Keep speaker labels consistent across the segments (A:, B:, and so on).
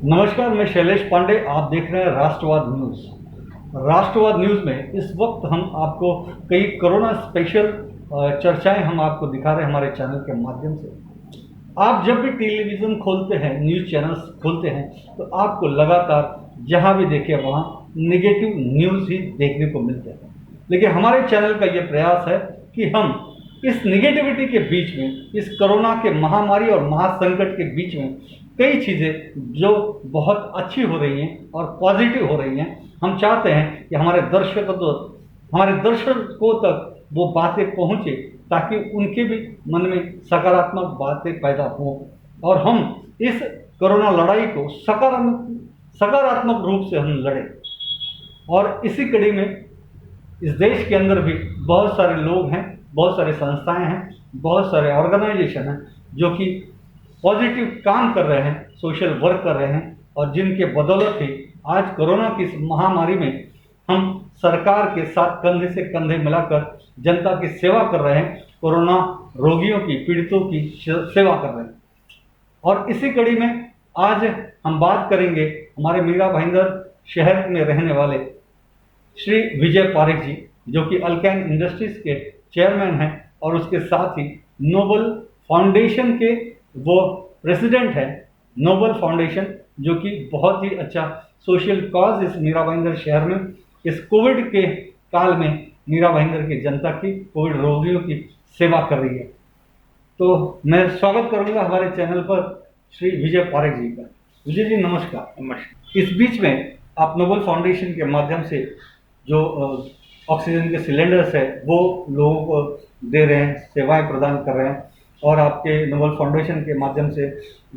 A: नमस्कार, मैं शैलेश पांडे। आप देख रहे हैं राष्ट्रवाद न्यूज़। राष्ट्रवाद न्यूज़ में इस वक्त हम आपको कई कोरोना स्पेशल चर्चाएं हम आपको दिखा रहे हैं हमारे चैनल के माध्यम से। आप जब भी टेलीविज़न खोलते हैं, न्यूज़ चैनल्स खोलते हैं, तो आपको लगातार जहां भी देखें वहां नेगेटिव न्यूज़ ही देखने को मिलते हैं। लेकिन हमारे चैनल का ये प्रयास है कि हम इस निगेटिविटी के बीच में, इस कोरोना के महामारी और महासंकट के बीच में कई चीज़ें जो बहुत अच्छी हो रही हैं और पॉजिटिव हो रही हैं, हम चाहते हैं कि हमारे दर्शकों तक वो बातें पहुँचे, ताकि उनके भी मन में सकारात्मक बातें पैदा हों और हम इस कोरोना लड़ाई को सकारात्मक रूप से हम लड़ें। और इसी कड़ी में इस देश के अंदर भी बहुत सारे लोग हैं, बहुत सारी संस्थाएं हैं, बहुत सारे ऑर्गेनाइजेशन हैं जो कि पॉजिटिव काम कर रहे हैं, सोशल वर्क कर रहे हैं, और जिनके बदौलत ही आज कोरोना की इस महामारी में हम सरकार के साथ कंधे से कंधे मिलाकर जनता की सेवा कर रहे हैं, कोरोना रोगियों की, पीड़ितों की सेवा कर रहे हैं। और इसी कड़ी में आज हम बात करेंगे हमारे मीरा भाईंदर शहर में रहने वाले श्री विजय पारिक जी, जो कि अल्केन इंडस्ट्रीज के चेयरमैन हैं और उसके साथ ही नोबल फाउंडेशन के वो प्रेसिडेंट हैं। नोबल फाउंडेशन जो कि बहुत ही अच्छा सोशल कॉज इस मीरा भाईंदर शहर में इस कोविड के काल में मीरा भाईंदर की जनता की, कोविड रोगियों की सेवा कर रही है। तो मैं स्वागत करूंगा हमारे चैनल पर श्री विजय पारिक जी का। विजय जी नमस्कार।
B: नमस्कार।
A: इस बीच में आप नोबल फाउंडेशन के माध्यम से जो ऑक्सीजन के सिलेंडर्स है वो लोगों को दे रहे हैं, सेवाएं प्रदान कर रहे हैं, और आपके नोबल फाउंडेशन के माध्यम से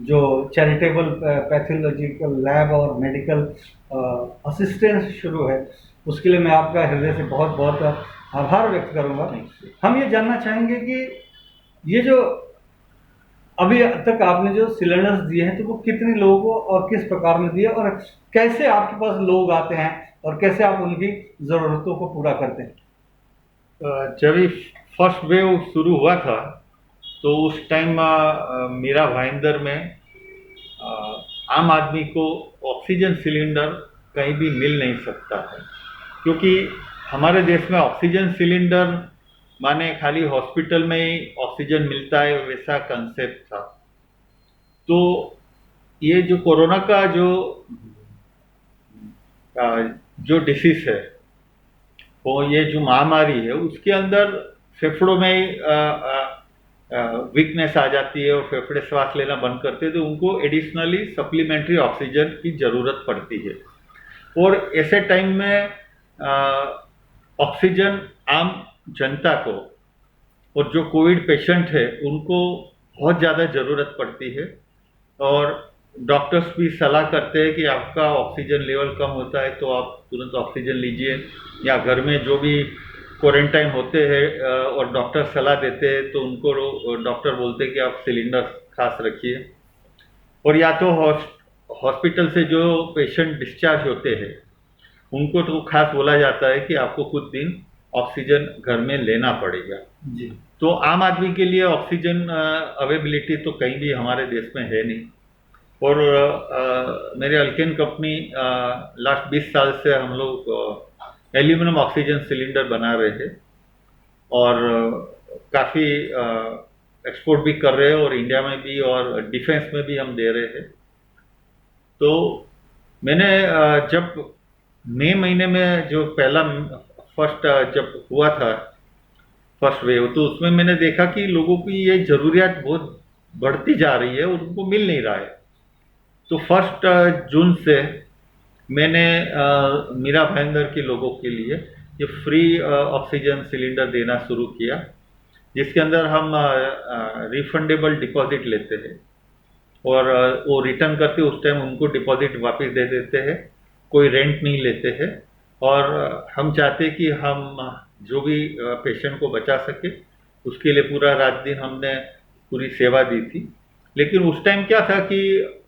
A: जो चैरिटेबल पैथोलॉजिकल लैब और मेडिकल असिस्टेंस शुरू है, उसके लिए मैं आपका हृदय से बहुत बहुत आभार व्यक्त करूंगा। हम ये जानना चाहेंगे कि ये जो अभी तक आपने जो सिलेंडर्स दिए हैं, तो वो कितने लोगों को और किस प्रकार में दिए, और कैसे आपके पास लोग आते हैं और कैसे आप उनकी ज़रूरतों को पूरा करते हैं?
B: जब ये फर्स्ट वेव शुरू हुआ था तो उस टाइम मीरा भाईंदर में आम आदमी को ऑक्सीजन सिलेंडर कहीं भी मिल नहीं सकता है, क्योंकि हमारे देश में ऑक्सीजन सिलेंडर माने खाली हॉस्पिटल में ही ऑक्सीजन मिलता है, वैसा कंसेप्ट था। तो ये जो कोरोना का जो डिसीज है, वो ये जो महामारी है, उसके अंदर फेफड़ों में वीकनेस आ जाती है और फेफड़े सांस लेना बंद करते हैं, तो उनको एडिशनली सप्लीमेंट्री ऑक्सीजन की ज़रूरत पड़ती है। और ऐसे टाइम में ऑक्सीजन आम जनता को और जो कोविड पेशेंट है उनको बहुत ज़्यादा ज़रूरत पड़ती है, और डॉक्टर्स भी सलाह करते हैं कि आपका ऑक्सीजन लेवल कम होता है तो आप तुरंत ऑक्सीजन लीजिए, या घर में जो भी क्वारंटाइन होते हैं और डॉक्टर सलाह देते हैं तो उनको डॉक्टर बोलते हैं कि आप सिलेंडर खास रखिए। और या तो हॉस्पिटल से जो पेशेंट डिस्चार्ज होते हैं उनको तो खास बोला जाता है कि आपको कुछ दिन ऑक्सीजन घर में लेना पड़ेगा
A: जी।
B: तो आम आदमी के लिए ऑक्सीजन अवेलेबिलिटी तो कहीं भी हमारे देश में है नहीं। और मेरे अल्केन कंपनी लास्ट 20 साल से हम लोग एल्यूमिनियम ऑक्सीजन सिलेंडर बना रहे हैं, और काफ़ी एक्सपोर्ट भी कर रहे हैं, और इंडिया में भी और डिफेंस में भी हम दे रहे हैं। तो मैंने जब मई महीने में जो पहला फर्स्ट जब हुआ था फर्स्ट वेव, तो उसमें मैंने देखा कि लोगों की ये ज़रूरियात बहुत बढ़ती जा रही है और उनको मिल नहीं रहा है। तो फर्स्ट जून से मैंने मीरा भाईंदर के लोगों के लिए ये फ्री ऑक्सीजन सिलेंडर देना शुरू किया, जिसके अंदर हम रिफंडेबल डिपॉजिट लेते हैं, और वो रिटर्न करते उस टाइम उनको डिपॉजिट वापस दे देते हैं, कोई रेंट नहीं लेते हैं। और हम चाहते कि हम जो भी पेशेंट को बचा सके उसके लिए पूरा रात दिन हमने पूरी सेवा दी थी। लेकिन उस टाइम क्या था कि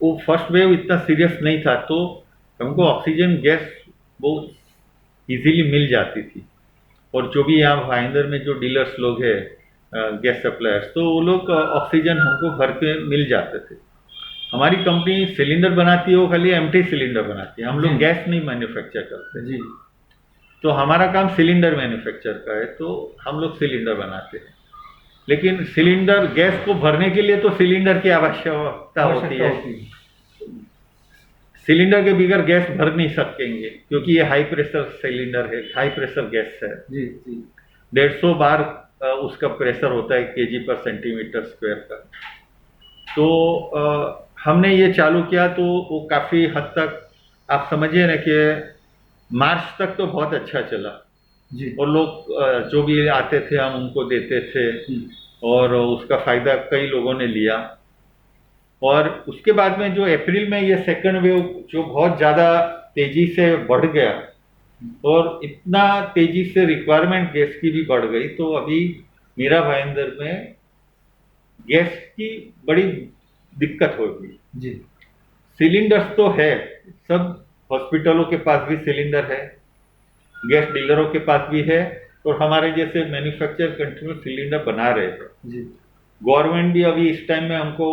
B: वो फर्स्ट वेव इतना सीरियस नहीं था, तो हमको ऑक्सीजन गैस बहुत इजीली मिल जाती थी, और जो भी यहाँ भाईंदर में जो डीलर्स लोग हैं गैस सप्लायर्स, तो वो लोग ऑक्सीजन हमको घर पे मिल जाते थे। हमारी कंपनी सिलेंडर बनाती है, वो खाली एम्प्टी सिलेंडर बनाती है, हम लोग
A: जी।
B: गैस नहीं मैन्युफैक्चर करते।
A: जी
B: तो हमारा काम सिलेंडर मैन्युफैक्चर का है, तो हम लोग सिलेंडर बनाते हैं। लेकिन सिलेंडर गैस को भरने के लिए तो सिलेंडर की आवश्यकता होती
A: आवश्यकता
B: है।
A: होती है।
B: सिलेंडर के बगैर गैस भर नहीं सकेंगे, क्योंकि ये हाई प्रेशर सिलेंडर है, हाई प्रेशर गैस है।
A: जी जी
B: 150 बार उसका प्रेशर होता है केजी पर सेंटीमीटर स्क्वायर का। तो हमने ये चालू किया तो वो काफ़ी हद तक आप समझिए ना कि मार्च तक तो बहुत अच्छा चला,
A: जी
B: और लोग जो भी आते थे हम उनको देते थे, और उसका फ़ायदा कई लोगों ने लिया। और उसके बाद में जो अप्रैल में ये सेकंड वेव जो बहुत ज़्यादा तेज़ी से बढ़ गया, और इतना तेज़ी से रिक्वायरमेंट गैस की भी बढ़ गई, तो अभी मीरा भाईंदर में गैस की बड़ी दिक्कत हो गई।
A: जी
B: सिलेंडर्स तो है, सब हॉस्पिटलों के पास भी सिलेंडर है, गैस डीलरों के पास भी है, और हमारे जैसे मैन्युफैक्चर कंट्री में सिलेंडर बना रहे हैं।
A: जी
B: गवर्नमेंट भी अभी इस टाइम में हमको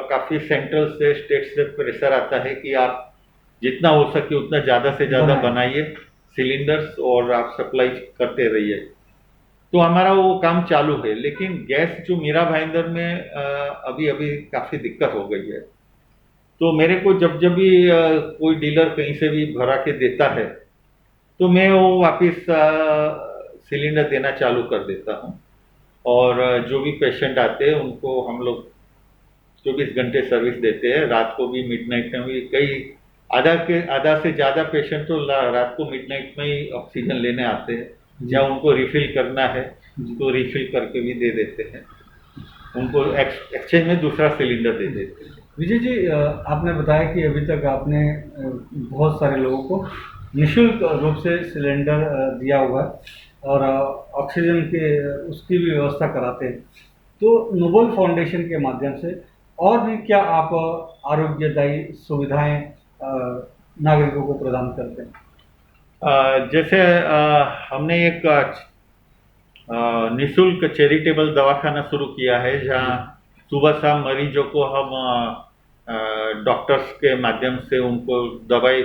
B: काफ़ी सेंट्रल से स्टेट से प्रेशर आता है कि आप जितना हो सके उतना ज़्यादा से ज़्यादा
A: बनाएं।
B: बनाइए सिलेंडर्स, और आप सप्लाई करते रहिए। तो हमारा वो काम चालू है, लेकिन गैस जो मीरा भाईंदर में अभी अभी काफ़ी दिक्कत हो गई है। तो मेरे को जब जब भी कोई डीलर कहीं से भी भरा के देता है, तो मैं वो वापस सिलेंडर देना चालू कर देता हूँ। और जो भी पेशेंट आते हैं उनको हम लोग 24 घंटे सर्विस देते हैं, रात को भी मिडनाइट में भी। कई आधा से ज़्यादा पेशेंट तो रात को मिडनाइट में ही ऑक्सीजन लेने आते हैं,
A: जी
B: या उनको रिफिल करना है
A: जी
B: तो रिफिल करके भी दे देते हैं, उनको एक्सचेंज में दूसरा सिलेंडर दे देते हैं।
A: विजय जी, आपने बताया कि अभी तक आपने बहुत सारे लोगों को निःशुल्क रूप से सिलेंडर दिया हुआ है और ऑक्सीजन के उसकी भी व्यवस्था कराते हैं। तो नोबल फाउंडेशन के माध्यम से और भी क्या आप आरोग्यदायी सुविधाएं नागरिकों को प्रदान करते हैं?
B: जैसे हमने एक निशुल्क चैरिटेबल दवाखाना शुरू किया है, जहाँ सुबह शाम मरीजों को हम डॉक्टर्स के माध्यम से उनको दवाई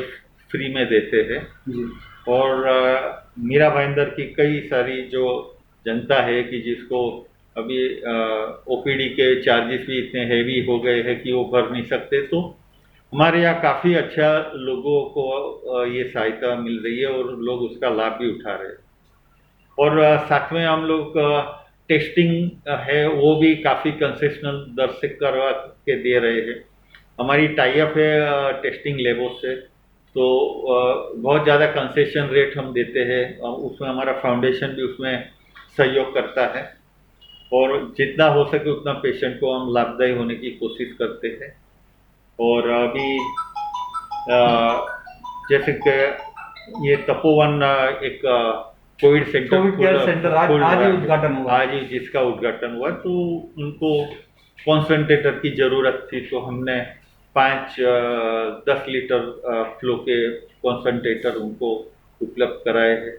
B: फ्री में देते हैं।
A: जी
B: और मीरा भाईंदर की कई सारी जो जनता है कि जिसको अभी ओपीडी के चार्जेस भी इतने हैवी हो गए हैं कि वो भर नहीं सकते, तो हमारे यहाँ काफ़ी अच्छा लोगों को ये सहायता मिल रही है, और लोग उसका लाभ भी उठा रहे हैं। और साथ में हम लोग टेस्टिंग है वो भी काफ़ी कंसेशनल दर से करवा के दे रहे हैं। हमारी टाई अप है टेस्टिंग लेबों से, तो बहुत ज़्यादा कंसेशन रेट हम देते हैं, उसमें हमारा फाउंडेशन भी उसमें सहयोग करता है, और जितना हो सके उतना पेशेंट को हम लाभदायी होने की कोशिश करते हैं। और अभी जैसे कि ये तपोवन एक Covid centre
A: Covid care centre आज ही उद्घाटन हुआ।
B: आज ही जिसका उद्घाटन हुआ, तो उनको कॉन्सेंट्रेटर की ज़रूरत थी, तो हमने 5-10 लीटर फ्लो के कॉन्सेंट्रेटर उनको उपलब्ध कराए हैं।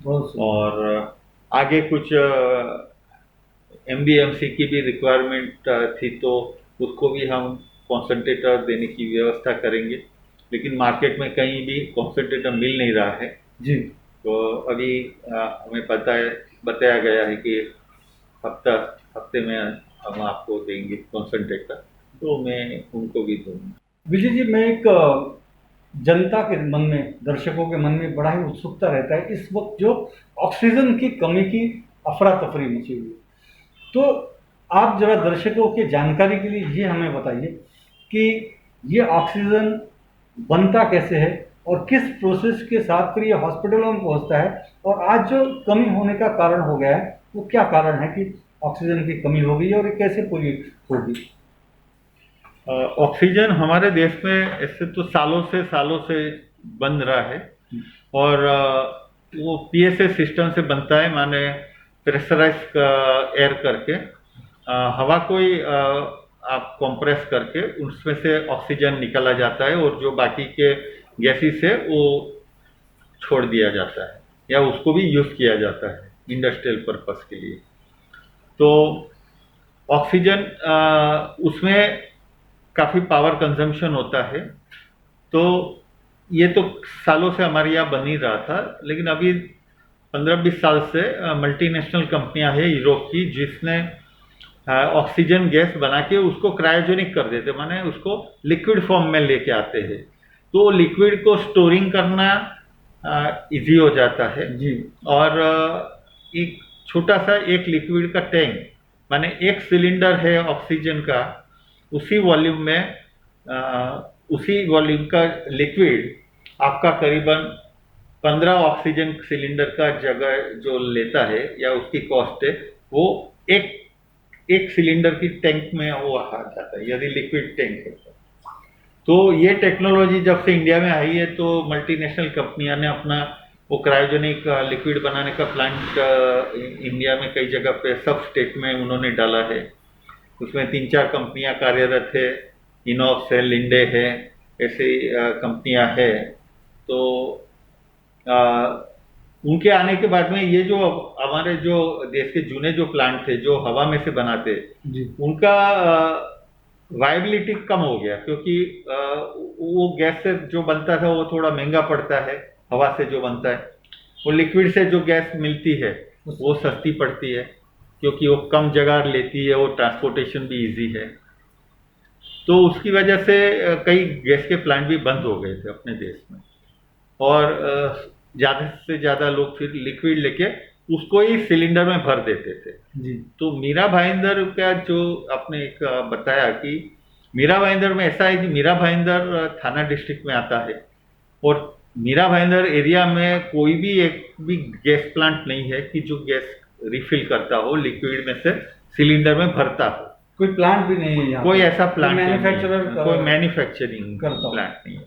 A: बहुत सुंदर।
B: और आगे कुछ एमबीएमसी की भी रिक्वायरमेंट थी, तो उसको भी हम कॉन्सेंट्रेटर देने की व्यवस्था करेंगे, लेकिन मार्केट में कहीं भी कॉन्सेंट्रेटर मिल नहीं रहा है।
A: जी
B: तो अभी हमें बताया गया है कि हफ्ते में हम आपको देंगे कॉन्सेंट्रेटर, तो मैं उनको भी दूंगा।
A: विजय जी, मैं एक जनता के मन में, दर्शकों के मन में बड़ा ही उत्सुकता रहता है इस वक्त जो ऑक्सीजन की कमी की अफरा तफरी मची हुई है। तो आप जरा दर्शकों की जानकारी के लिए ये हमें बताइए कि ये ऑक्सीजन बनता कैसे है और किस प्रोसेस के साथ फिर ये हॉस्पिटलों में पहुंचता है, और आज जो कमी होने का कारण हो गया है वो क्या कारण है कि ऑक्सीजन की कमी हो गई है और ये कैसे पूरी होगी?
B: ऑक्सीजन हमारे देश में ऐसे तो सालों से बन रहा है, और वो पीएसए सिस्टम से बनता है, माने प्रेशराइज एयर करके हवा को ही आप कंप्रेस करके उसमें से ऑक्सीजन निकाला जाता है, और जो बाकी के गैसेस है वो छोड़ दिया जाता है, या उसको भी यूज़ किया जाता है इंडस्ट्रियल पर्पस के लिए। तो ऑक्सीजन उसमें काफ़ी पावर कंजम्पशन होता है। तो ये तो सालों से हमारे यहाँ बन ही रहा था, लेकिन अभी 15-20 साल से मल्टीनेशनल कंपनियां हैं यूरोप की, जिसने ऑक्सीजन गैस बना के उसको क्रायोजेनिक कर देते, माने उसको लिक्विड फॉर्म में लेके आते हैं। तो लिक्विड को स्टोरिंग करना इजी हो जाता है
A: जी।
B: और एक छोटा सा एक लिक्विड का टैंक, माने एक सिलेंडर है ऑक्सीजन का, उसी वॉल्यूम का लिक्विड आपका करीबन 15 ऑक्सीजन सिलेंडर का जगह जो लेता है या उसकी कॉस्ट है, वो एक सिलेंडर की टैंक में वो आ जाता है, यदि लिक्विड टैंक है। तो ये टेक्नोलॉजी जब से इंडिया में आई है, तो मल्टीनेशनल कंपनियां ने अपना वो क्रायोजेनिक लिक्विड बनाने का प्लांट इंडिया में कई जगह पे सब स्टेट में उन्होंने डाला है। उसमें 3-4 कंपनियां कार्यरत है, इनॉक्स है, लिंडे है, ऐसी कंपनियां है। तो उनके आने के बाद में ये जो हमारे जो देश के जूने जो प्लांट थे जो हवा में से बनाते, उनका वायबिलिटी कम हो गया, क्योंकि वो गैस से जो बनता था वो थोड़ा महंगा पड़ता है, हवा से जो बनता है। वो लिक्विड से जो गैस मिलती है वो सस्ती पड़ती है, क्योंकि वो कम जगह लेती है, वो ट्रांसपोर्टेशन भी इजी है। तो उसकी वजह से कई गैस के प्लांट भी बंद हो गए थे अपने देश में, और ज़्यादा से ज़्यादा लोग फिर लिक्विड लेके उसको ही सिलेंडर में भर देते थे।
A: जी।
B: तो मीरा भाईंदर का जो आपने एक बताया कि मीरा भाईंदर में ऐसा है कि मीरा भाईंदर थाना डिस्ट्रिक्ट में आता है, और मीरा भाईंदर एरिया में कोई भी एक भी गैस प्लांट नहीं है कि जो गैस रिफिल करता हो, लिक्विड में से सिलेंडर में भरता हो।
A: कोई प्लांट भी नहीं है यहाँ,
B: कोई ऐसा प्लांट
A: मैन्युफैक्चरर,
B: कोई मैन्युफैक्चरिंग
A: करता
B: प्लांट नहीं है।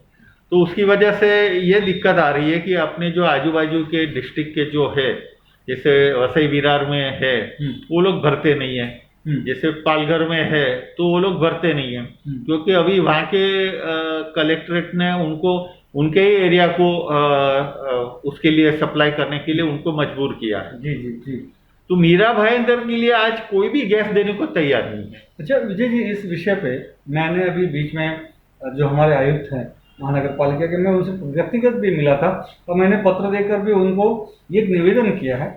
B: तो उसकी वजह से ये दिक्कत आ रही है कि अपने जो आजू बाजू के डिस्ट्रिक्ट के जो है, जैसे वसई विरार में है, वो लोग भरते नहीं है। जैसे पालघर में है तो वो लोग भरते नहीं है, क्योंकि अभी वहाँ के कलेक्ट्रेट ने उनको उनके ही एरिया को उसके लिए सप्लाई करने के लिए उनको मजबूर किया है।
A: जी जी जी।
B: तो मीरा भाईंदर के लिए आज कोई भी गैस देने को तैयार नहीं है।
A: अच्छा विजय जी, इस विषय पे मैंने अभी बीच में जो हमारे आयुक्त हैं महानगर पालिका के, मैं उनसे व्यक्तिगत भी मिला था, और मैंने पत्र देकर भी उनको ये निवेदन किया है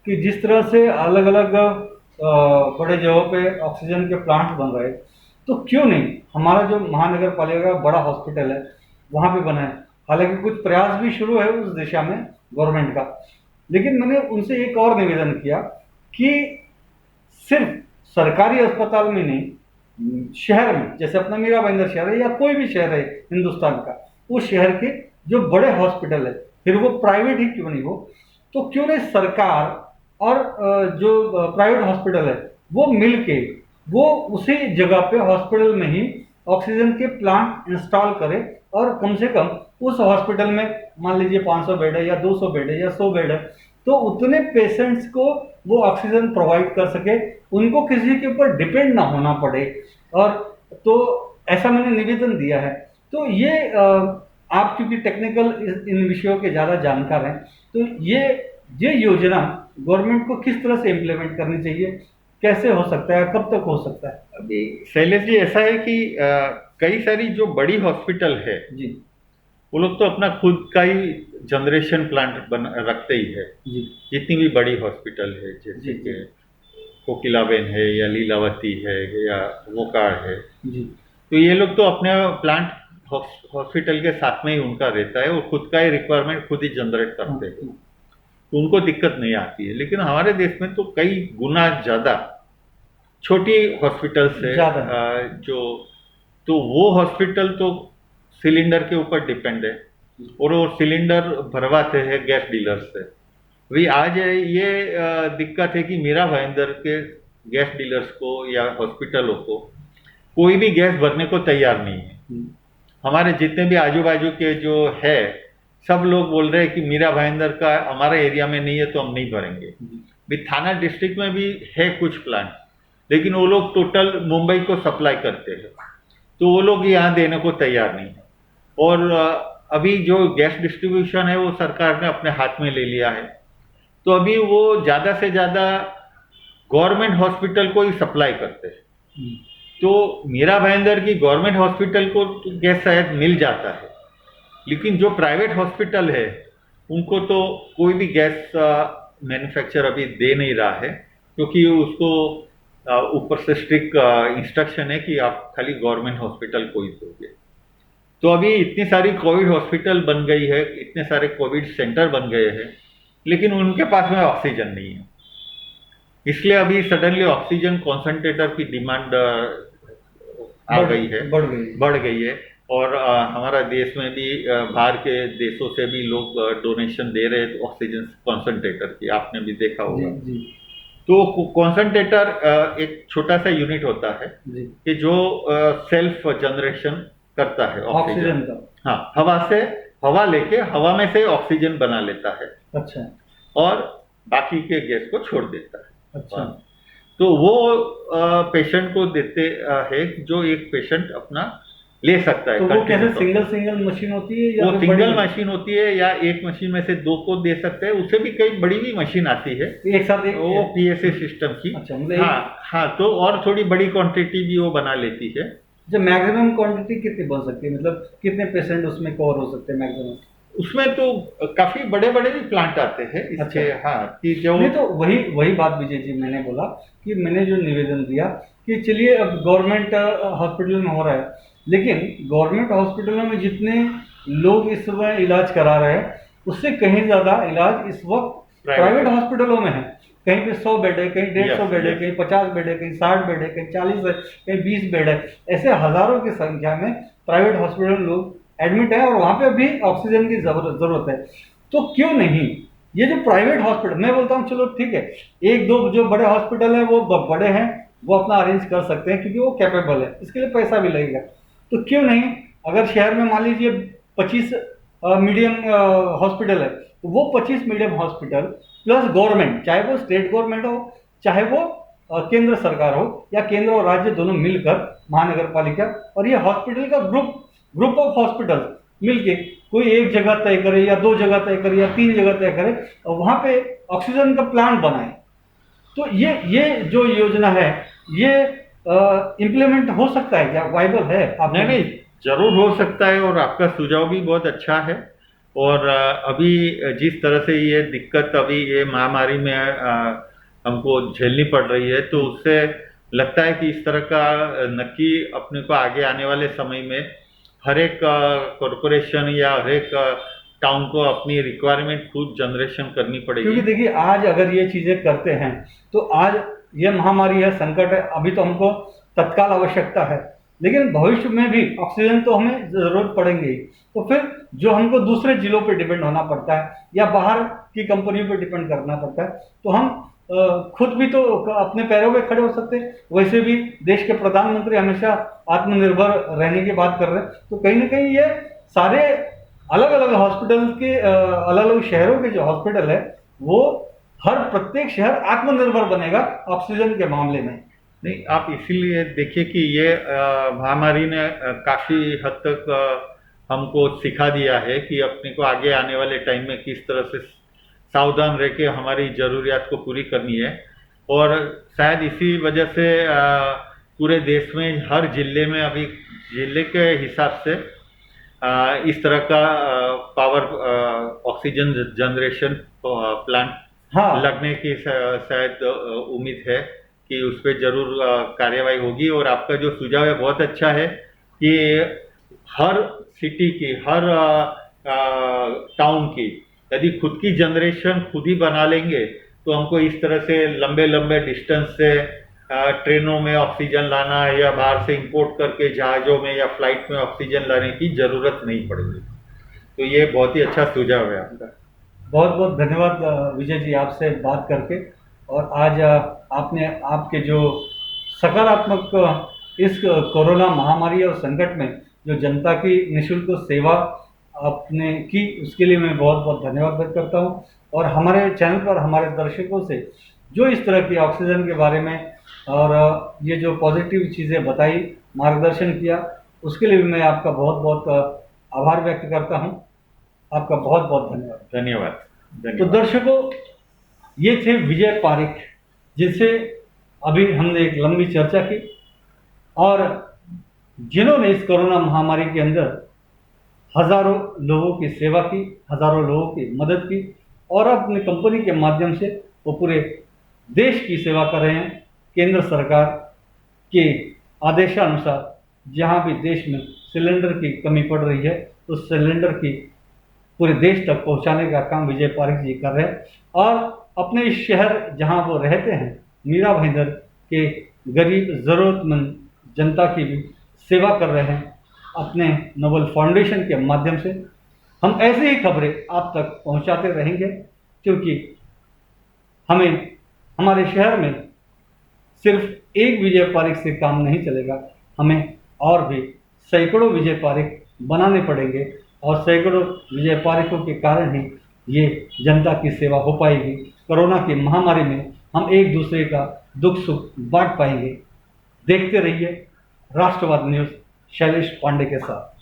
A: कि जिस तरह से अलग अलग बड़े जगहों पे ऑक्सीजन के प्लांट बन रहे, तो क्यों नहीं हमारा जो महानगर पालिका का बड़ा हॉस्पिटल है वहाँ पे बना है। हालांकि कुछ प्रयास भी शुरू है उस दिशा में गवर्नमेंट का, लेकिन मैंने उनसे एक और निवेदन किया कि सिर्फ सरकारी अस्पताल में नहीं, शहर में, जैसे अपना मीरा भाईंदर शहर है या कोई भी शहर है हिंदुस्तान का, उस शहर के जो बड़े हॉस्पिटल है, फिर वो प्राइवेट ही क्यों नहीं हो, तो क्यों नहीं सरकार और जो प्राइवेट हॉस्पिटल है वो मिलके वो उसी जगह पे हॉस्पिटल में ही ऑक्सीजन के प्लांट इंस्टॉल करे, और कम से कम उस हॉस्पिटल में मान लीजिए 500 बेड है या 200 बेड है या 100 बेड है, तो उतने पेशेंट्स को वो ऑक्सीजन प्रोवाइड कर सके, उनको किसी के ऊपर डिपेंड ना होना पड़े। और तो ऐसा मैंने निवेदन दिया है। तो ये आप क्योंकि टेक्निकल इन विषयों के ज़्यादा जानकार हैं, तो ये योजना गवर्नमेंट को किस तरह से इम्प्लीमेंट करनी चाहिए, कैसे हो सकता है, कब तक हो सकता है?
B: अभी शैलेश जी ऐसा है कि कई सारी जो बड़ी हॉस्पिटल है
A: जी,
B: वो लोग तो अपना खुद का ही जनरेशन प्लांट रखते ही है
A: जी,
B: जितनी भी बड़ी हॉस्पिटल है, जैसे कि कोकिलाबेन है या लीलावती है या वोकार है।
A: जी,
B: तो ये लोग तो अपने प्लांट हॉस्पिटल के साथ में ही उनका रहता है, वो खुद का ही रिक्वायरमेंट खुद ही जनरेट करते हैं, तो उनको दिक्कत नहीं आती है। लेकिन हमारे देश में तो कई गुना ज़्यादा छोटी हॉस्पिटल्स है जो, तो वो हॉस्पिटल तो सिलेंडर के ऊपर डिपेंड है, और वो सिलेंडर भरवाते हैं गैस डीलर से। अभी आज ये दिक्कत है कि मीरा भाईंदर के गैस डीलर्स को या हॉस्पिटलों को कोई भी गैस भरने को तैयार नहीं है। हमारे जितने भी आजू बाजू के जो है सब लोग बोल रहे हैं कि मीरा भाईंदर का हमारे एरिया में नहीं है तो हम नहीं भरेंगे। भी थाना डिस्ट्रिक्ट में भी है कुछ प्लांट, लेकिन वो लोग टोटल मुंबई को सप्लाई करते हैं, तो वो लोग यहाँ देने को तैयार नहीं है। और अभी जो गैस डिस्ट्रीब्यूशन है वो सरकार ने अपने हाथ में ले लिया है, तो अभी वो ज़्यादा से ज़्यादा गवर्नमेंट हॉस्पिटल को ही सप्लाई करते हैं। तो मेरा भयंदर कि गवर्नमेंट हॉस्पिटल को तो गैस शायद मिल जाता है, लेकिन जो प्राइवेट हॉस्पिटल है उनको तो कोई भी गैस मैन्युफैक्चर अभी दे नहीं रहा है, क्योंकि उसको ऊपर से स्ट्रिक्ट इंस्ट्रक्शन है कि आप खाली गवर्नमेंट हॉस्पिटल को ही दोगे। तो अभी इतनी सारी कोविड हॉस्पिटल बन गई है, इतने सारे कोविड सेंटर बन गए हैं, लेकिन उनके पास में ऑक्सीजन नहीं है। इसलिए अभी सडनली ऑक्सीजन कॉन्सेंट्रेटर की डिमांड आ गई है, बढ़ गई है। और हमारा देश में भी बाहर के देशों से भी लोग डोनेशन दे रहे हैं ऑक्सीजन कॉन्सेंट्रेटर की, आपने भी देखा होगा।
A: जी।
B: तो कॉन्सेंट्रेटर एक छोटा सा यूनिट होता है कि जो सेल्फ जनरेशन करता है ऑक्सीजन का। हाँ, हवा लेके हवा में से ऑक्सीजन बना लेता है।
A: अच्छा।
B: और बाकी के गैस को छोड़ देता है।
A: अच्छा।
B: तो वो पेशेंट को देते हैं, जो एक पेशेंट अपना ले सकता है।
A: तो वो कैसे सिंगल मशीन होती है या
B: वो सिंगल मशीन होती है, या एक मशीन में से दो को दे सकते हैं। उससे भी कई बड़ी भी मशीन आती है
A: एक साथ,
B: वो PSA सिस्टम की।
A: अच्छा,
B: हाँ, तो और थोड़ी बड़ी क्वांटिटी भी वो बना लेती है।
A: जब मैक्सिमम क्वांटिटी कितनी बन सकती है, मतलब कितने पेशेंट उसमें कवर हो सकते हैं मैक्सिमम?
B: उसमें तो काफी बड़े बड़े भी प्लांट आते हैं इसके।
A: अच्छा।
B: हाँ, कि जो
A: नहीं, तो वही बात विजय जी मैंने बोला कि मैंने जो निवेदन दिया कि चलिए अब गवर्नमेंट हॉस्पिटल में हो रहा है, लेकिन गवर्नमेंट हॉस्पिटलों में जितने लोग इस समय इलाज करा रहे हैं उससे कहीं ज़्यादा इलाज इस वक्त प्राइवेट हॉस्पिटलों में है। कहीं पे 100 बेड है, कहीं 150 बेड है, कहीं 50 बेड है, कहीं 60 बेड है, कहीं 40 है, कहीं 20 बेड है। ऐसे हज़ारों की संख्या में प्राइवेट हॉस्पिटल में लोग एडमिट है और वहाँ पे भी ऑक्सीजन की ज़रूरत है। तो क्यों नहीं ये जो प्राइवेट हॉस्पिटल, मैं बोलता हूँ चलो ठीक है, एक दो जो बड़े हॉस्पिटल है वो बड़े हैं, वो अपना अरेंज कर सकते हैं क्योंकि वो कैपेबल है, इसके लिए पैसा भी लगेगा। तो क्यों नहीं, अगर शहर में मान लीजिए 25 मीडियम हॉस्पिटल है, तो वो 25 मीडियम हॉस्पिटल प्लस गवर्नमेंट, चाहे वो स्टेट गवर्नमेंट हो, चाहे वो केंद्र सरकार हो, या केंद्र और राज्य दोनों मिलकर महानगर पालिका, और ये हॉस्पिटल का ग्रुप ऑफ हॉस्पिटल मिलके कोई एक जगह तय करे या 2 जगह तय करे या 3 जगह तय करे और वहाँ पे ऑक्सीजन का प्लांट बनाए। तो ये जो योजना है ये इम्प्लीमेंट हो सकता है क्या, वाइबल है? आप
B: नहीं, जरूर हो सकता है, और आपका सुझाव भी बहुत अच्छा है। और अभी जिस तरह से ये दिक्कत अभी ये महामारी में हमको झेलनी पड़ रही है, तो उससे लगता है कि इस तरह का नक्की अपने को आगे आने वाले समय में हर एक कॉरपोरेशन या हर एक टाउन को अपनी रिक्वायरमेंट खुद जनरेशन करनी पड़ेगी।
A: क्योंकि देखिए आज अगर ये चीज़ें करते हैं तो आज ये महामारी है, संकट है, अभी तो हमको तत्काल आवश्यकता है, लेकिन भविष्य में भी ऑक्सीजन तो हमें ज़रूरत पड़ेंगे। तो फिर जो हमको दूसरे जिलों पे डिपेंड होना पड़ता है या बाहर की कंपनियों पे डिपेंड करना पड़ता है, तो हम खुद भी तो अपने पैरों पे खड़े हो सकते हैं। वैसे भी देश के प्रधानमंत्री हमेशा आत्मनिर्भर रहने की बात कर रहे हैं, तो कहीं ना कहीं ये सारे अलग अलग हॉस्पिटल के अलग अलग शहरों के जो हॉस्पिटल है वो हर प्रत्येक शहर आत्मनिर्भर बनेगा ऑक्सीजन के मामले में।
B: नहीं, आप इसीलिए देखिए कि ये महामारी ने काफ़ी हद तक हमको सिखा दिया है कि अपने को आगे आने वाले टाइम में किस तरह से सावधान रह के हमारी ज़रूरियात को पूरी करनी है। और शायद इसी वजह से पूरे देश में हर जिले में अभी जिले के हिसाब से इस तरह का पावर ऑक्सीजन जनरेशन प्लांट लगने की शायद उम्मीद है कि उस पर जरूर कार्यवाही होगी। और आपका जो सुझाव है बहुत अच्छा है कि हर सिटी की, हर टाउन की यदि खुद की जनरेशन खुद ही बना लेंगे तो हमको इस तरह से लंबे लंबे डिस्टेंस से ट्रेनों में ऑक्सीजन लाना या बाहर से इंपोर्ट करके जहाज़ों में या फ्लाइट में ऑक्सीजन लाने की ज़रूरत नहीं पड़ेगी। तो ये बहुत ही अच्छा सुझाव है आपका।
A: बहुत बहुत धन्यवाद विजय जी, आपसे बात करके। और आज आपने आपके जो सकारात्मक इस कोरोना महामारी और संकट में जो जनता की निःशुल्क सेवा आपने की, उसके लिए मैं बहुत बहुत धन्यवाद व्यक्त करता हूँ। और हमारे चैनल पर हमारे दर्शकों से जो इस तरह की ऑक्सीजन के बारे में और ये जो पॉजिटिव चीज़ें बताई, मार्गदर्शन किया, उसके लिए भी मैं आपका बहुत बहुत आभार व्यक्त करता हूँ। आपका बहुत बहुत धन्यवाद।
B: धन्यवाद।
A: तो दर्शकों, ये थे विजय पारिक, जिनसे अभी हमने एक लंबी चर्चा की। और जिन्होंने इस कोरोना महामारी के अंदर हजारों लोगों की सेवा की, हजारों लोगों की मदद की और अपनी कंपनी के माध्यम से वो पूरे देश की सेवा कर रहे हैं। केंद्र सरकार के आदेशानुसार जहाँ भी देश में सिलेंडर की कमी पड़ रही है तो सिलेंडर की पूरे देश तक पहुंचाने का काम विजय पारिक जी कर रहे हैं और अपने इस शहर जहां वो रहते हैं मीरा भाईंदर के गरीब ज़रूरतमंद जनता की भी सेवा कर रहे हैं अपने नोबल फाउंडेशन के माध्यम से। हम ऐसे ही खबरें आप तक पहुंचाते रहेंगे क्योंकि हमें हमारे शहर में सिर्फ एक विजय पारिक से काम नहीं चलेगा, हमें और भी सैकड़ों विजय पारिक बनाने पड़ेंगे और सैकड़ों विजय पारिकों के कारण ही ये जनता की सेवा हो पाएगी। कोरोना की महामारी में हम एक दूसरे का दुख सुख बांट पाएंगे। देखते रहिए राष्ट्रवाद न्यूज़ शैलेश पांडे के साथ।